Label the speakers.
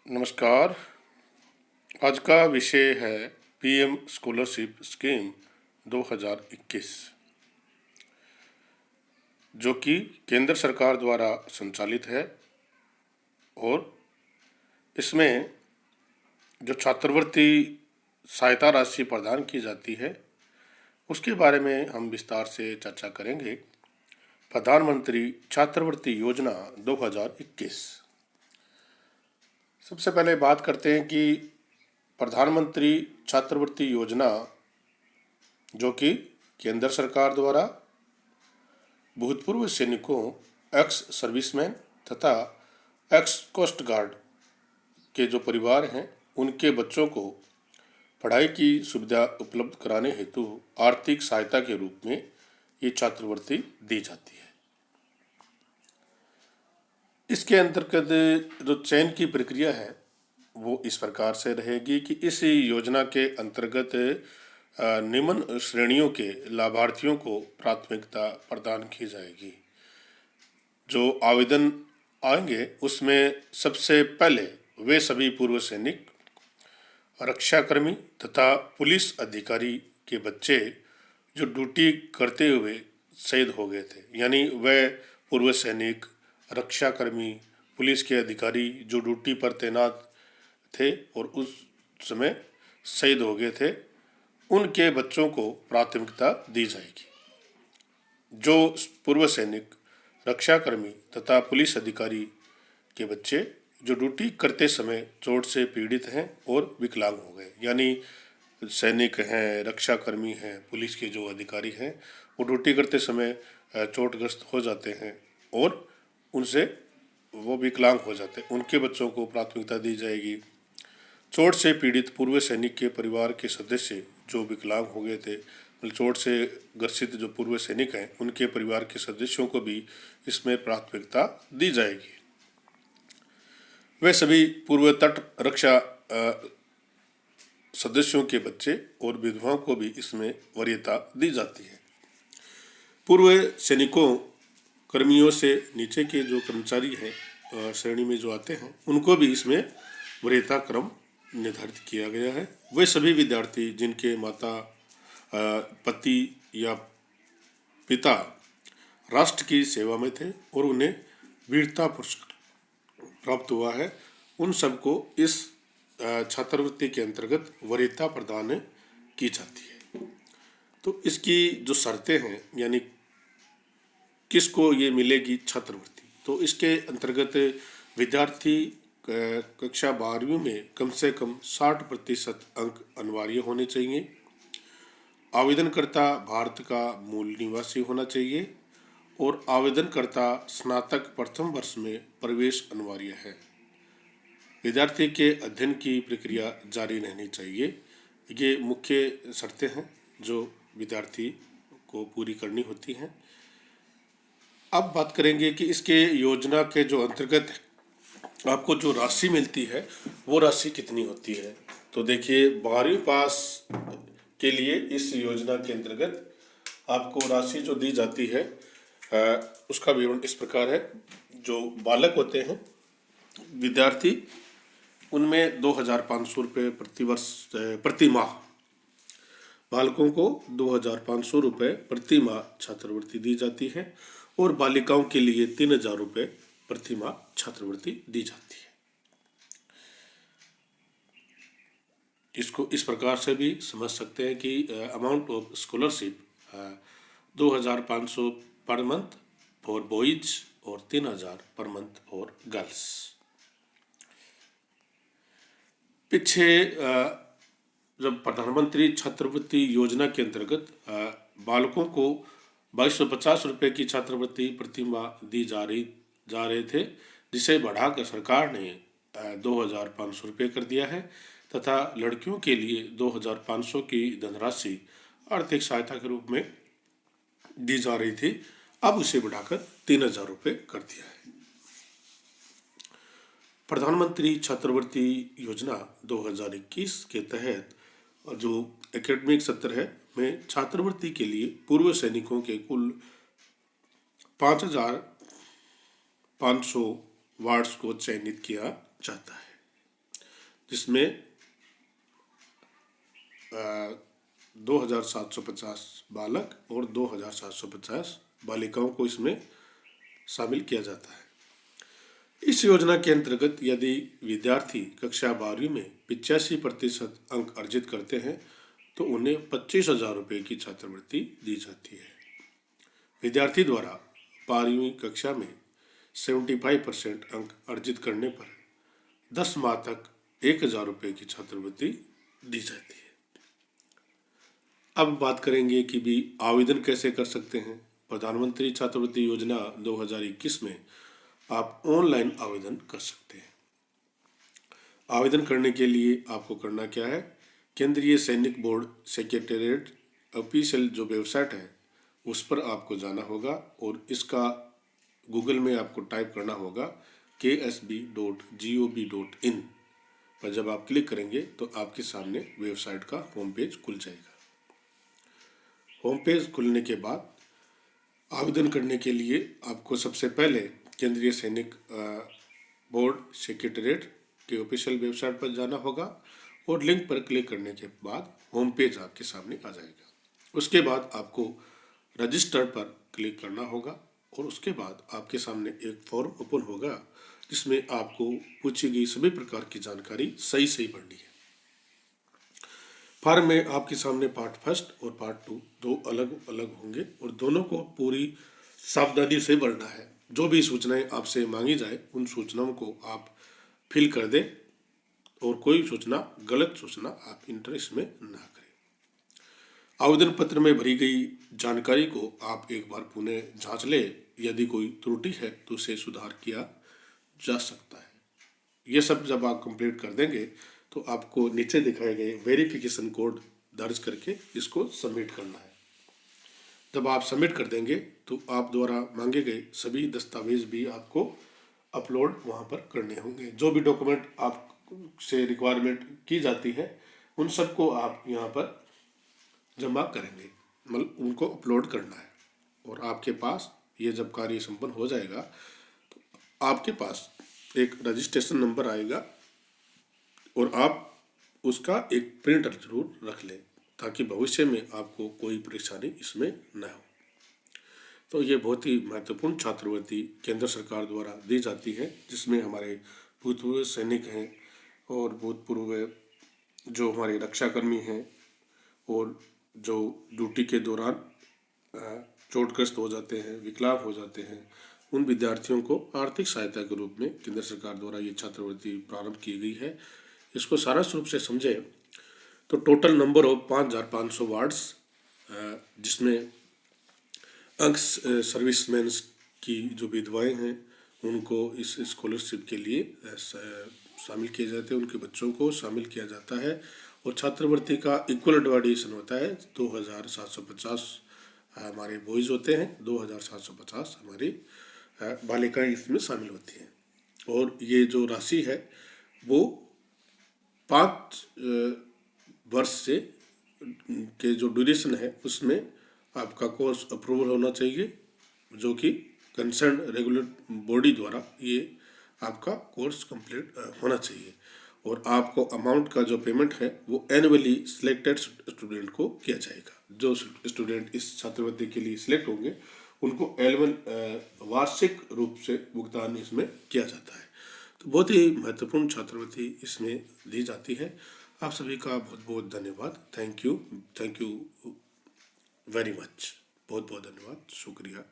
Speaker 1: नमस्कार। आज का विषय है पीएम स्कॉलरशिप स्कीम 2021, जो कि केंद्र सरकार द्वारा संचालित है। और इसमें जो छात्रवृत्ति सहायता राशि प्रदान की जाती है, उसके बारे में हम विस्तार से चर्चा करेंगे। प्रधानमंत्री छात्रवृत्ति योजना 2021। सबसे पहले बात करते हैं कि प्रधानमंत्री छात्रवृत्ति योजना, जो कि केंद्र सरकार द्वारा भूतपूर्व सैनिकों, एक्स सर्विसमैन तथा एक्स कोस्ट गार्ड के जो परिवार हैं, उनके बच्चों को पढ़ाई की सुविधा उपलब्ध कराने हेतु आर्थिक सहायता के रूप में ये छात्रवृत्ति दी जाती है। इसके अंतर्गत जो चयन की प्रक्रिया है वो इस प्रकार से रहेगी कि इस योजना के अंतर्गत निम्न श्रेणियों के लाभार्थियों को प्राथमिकता प्रदान की जाएगी। जो आवेदन आएंगे उसमें सबसे पहले वे सभी पूर्व सैनिक, रक्षाकर्मी तथा पुलिस अधिकारी के बच्चे जो ड्यूटी करते हुए शहीद हो गए थे, यानी वह पूर्व सैनिक, रक्षाकर्मी, पुलिस के अधिकारी जो ड्यूटी पर तैनात थे और उस समय शहीद हो गए थे, उनके बच्चों को प्राथमिकता दी जाएगी। जो पूर्व सैनिक, रक्षाकर्मी तथा पुलिस अधिकारी के बच्चे जो ड्यूटी करते समय चोट से पीड़ित हैं और विकलांग हो गए, यानी सैनिक हैं, रक्षाकर्मी हैं, पुलिस के जो अधिकारी हैं, वो ड्यूटी करते समय चोटग्रस्त हो जाते हैं और उनसे वो विकलांग हो जाते हैं, उनके बच्चों को प्राथमिकता दी जाएगी। चोट से पीड़ित पूर्व सैनिक के परिवार के सदस्य जो विकलांग हो गए थे, चोट से ग्रसित जो पूर्व सैनिक हैं, उनके परिवार के सदस्यों को भी इसमें प्राथमिकता दी जाएगी। वे सभी पूर्व तट रक्षा सदस्यों के बच्चे और विधवाओं को भी इसमें वरीयता दी जाती है। पूर्व सैनिकों, कर्मियों से नीचे के जो कर्मचारी हैं श्रेणी में जो आते हैं, उनको भी इसमें वरीयता क्रम निर्धारित किया गया है। वे सभी विद्यार्थी जिनके माता, पति या पिता राष्ट्र की सेवा में थे और उन्हें वीरता पुरस्कार प्राप्त हुआ है, उन सबको इस छात्रवृत्ति के अंतर्गत वरीयता प्रदान की जाती है। तो इसकी जो शर्तें हैं, यानी किसको ये मिलेगी छात्रवृत्ति, तो इसके अंतर्गत विद्यार्थी कक्षा 12वीं में कम से कम 60% अंक अनिवार्य होने चाहिए। आवेदनकर्ता भारत का मूल निवासी होना चाहिए और आवेदनकर्ता स्नातक प्रथम वर्ष में प्रवेश अनिवार्य है। विद्यार्थी के अध्ययन की प्रक्रिया जारी रहनी चाहिए। ये मुख्य शर्तें हैं जो विद्यार्थी को पूरी करनी होती हैं। अब बात करेंगे कि इसके योजना के जो अंतर्गत आपको जो राशि मिलती है वो राशि कितनी होती है। तो देखिए, 12वीं पास के लिए इस योजना के अंतर्गत आपको राशि जो दी जाती है उसका विवरण इस प्रकार है। जो बालक होते हैं, विद्यार्थी, उनमें 2,500 रुपये प्रति माह, बालकों को 2,500 रुपये प्रति माह छात्रवृत्ति दी जाती है और बालिकाओं के लिए 3,000 रुपये प्रति माह छात्रवृत्ति दी जाती है। इसको इस प्रकार से भी समझ सकते हैं कि amount of scholarship 2,500 per month for boys और 3,000 पर मंथ फॉर गर्ल्स। पीछे जब प्रधानमंत्री छात्रवृत्ति योजना के अंतर्गत बालकों को 2,250 रुपये की छात्रवृत्ति प्रति माह दी जा रहे थे, जिसे बढ़ाकर सरकार ने 2,500 रुपये कर दिया है तथा लड़कियों के लिए 2,500 की धनराशि आर्थिक सहायता के रूप में दी जा रही थी, अब उसे बढ़ाकर 3,000 रुपये कर दिया है। प्रधानमंत्री छात्रवृत्ति योजना 2021 के तहत जो एकेडमिक सत्र है में छात्रवृत्ति के लिए पूर्व सैनिकों के कुल 5,500 वार्ड्स को चयनित किया जाता है। जिसमें 2,750 बालक और 2,750 बालिकाओं को इसमें शामिल किया जाता है। इस योजना के अंतर्गत यदि विद्यार्थी कक्षा 12वीं में 85% अंक अर्जित करते हैं तो उन्हें 25,000 रुपये की छात्रवृत्ति दी जाती है। विद्यार्थी द्वारा 12वीं कक्षा में 75% अंक अर्जित करने पर 10 माह तक 1,000 रुपये की छात्रवृत्ति दी जाती है। अब बात करेंगे कि भी आवेदन कैसे कर सकते हैं। प्रधानमंत्री छात्रवृत्ति योजना 2021 में आप ऑनलाइन आवेदन कर सकते हैं। आवेदन करने के लिए आपको करना क्या है, केंद्रीय सैनिक बोर्ड सेक्रेटेरिएट ऑफिशियल जो वेबसाइट है उस पर आपको जाना होगा और इसका गूगल में आपको टाइप करना होगा ksb.gov.in पर जब आप क्लिक करेंगे तो आपके सामने वेबसाइट का होम पेज खुल जाएगा। होम पेज खुलने के बाद आवेदन करने के लिए आपको सबसे पहले केंद्रीय सैनिक बोर्ड सेक्रेटेरिएट के ऑफिशियल वेबसाइट पर जाना होगा और लिंक पर क्लिक करने के बाद होम पेज आपके सामने आ जाएगा। उसके बाद आपको रजिस्टर पर क्लिक करना होगा और उसके बाद आपके सामने एक फॉर्म ओपन होगा जिसमें आपको पूछी गई सभी प्रकार की जानकारी सही सही भरनी है। फॉर्म में आपके सामने पार्ट फर्स्ट और पार्ट 2 दो अलग अलग होंगे और दोनों को पूरी सावधानी से भरना है। जो भी सूचनाएं आपसे मांगी जाए उन सूचनाओं को आप फिल कर दें और कोई सूचना गलत सूचना आप इंटर इसमें ना करें। आवेदन पत्र में भरी गई जानकारी को आप एक बार पुनः जांच ले, यदि कोई त्रुटि है तो उसे सुधार किया जा सकता है। ये सब जब आप कंप्लीट कर देंगे तो आपको नीचे दिखाए गए वेरिफिकेशन कोड दर्ज करके इसको सबमिट करना है। जब आप सबमिट कर देंगे तो आप द्वारा मांगे गए सभी दस्तावेज भी आपको अपलोड वहाँ पर करने होंगे। जो भी डॉक्यूमेंट आपसे रिक्वायरमेंट की जाती है उन सबको आप यहाँ पर जमा करेंगे, मतलब उनको अपलोड करना है। और आपके पास ये जब कार्य संपन्न हो जाएगा तो आपके पास एक रजिस्ट्रेशन नंबर आएगा और आप उसका एक प्रिंटर जरूर रख लें ताकि भविष्य में आपको कोई परेशानी इसमें न हो। तो ये बहुत ही महत्वपूर्ण छात्रवृत्ति केंद्र सरकार द्वारा दी जाती है, जिसमें हमारे भूतपूर्व सैनिक हैं और भूतपूर्व जो हमारे रक्षाकर्मी हैं और जो ड्यूटी के दौरान चोटग्रस्त हो जाते हैं, विकलांग हो जाते हैं, उन विद्यार्थियों को आर्थिक सहायता के रूप में केंद्र सरकार द्वारा ये छात्रवृत्ति प्रारंभ की गई है। इसको सारांश रूप से समझे तो टोटल नंबर ऑफ 5,500 वार्ड्स, जिसमें अंग सर्विसमैन की जो विधवाएं हैं उनको इस स्कॉलरशिप के लिए शामिल किए जाते हैं, उनके बच्चों को शामिल किया जाता है और छात्रवृत्ति का इक्वल डिवाइडेशन होता है। 2,750 हमारे बॉयज़ होते हैं, 2,750 हमारी बालिकाएं इसमें शामिल होती हैं। और ये जो राशि है वो 5 वर्ष से के जो ड्यूरेशन है उसमें आपका कोर्स अप्रूवल होना चाहिए, जो कि कंसर्न रेगुलर बॉडी द्वारा ये आपका कोर्स कंप्लीट होना चाहिए। और आपको अमाउंट का जो पेमेंट है वो एनुअली सिलेक्टेड स्टूडेंट को किया जाएगा। जो स्टूडेंट इस छात्रवृत्ति के लिए सिलेक्ट होंगे उनको एनुअल वार्षिक रूप से भुगतान इसमें किया जाता है। तो बहुत ही महत्वपूर्ण छात्रवृत्ति इसमें दी जाती है। आप सभी का बहुत बहुत धन्यवाद। Thank you very much. बहुत बहुत धन्यवाद, शुक्रिया।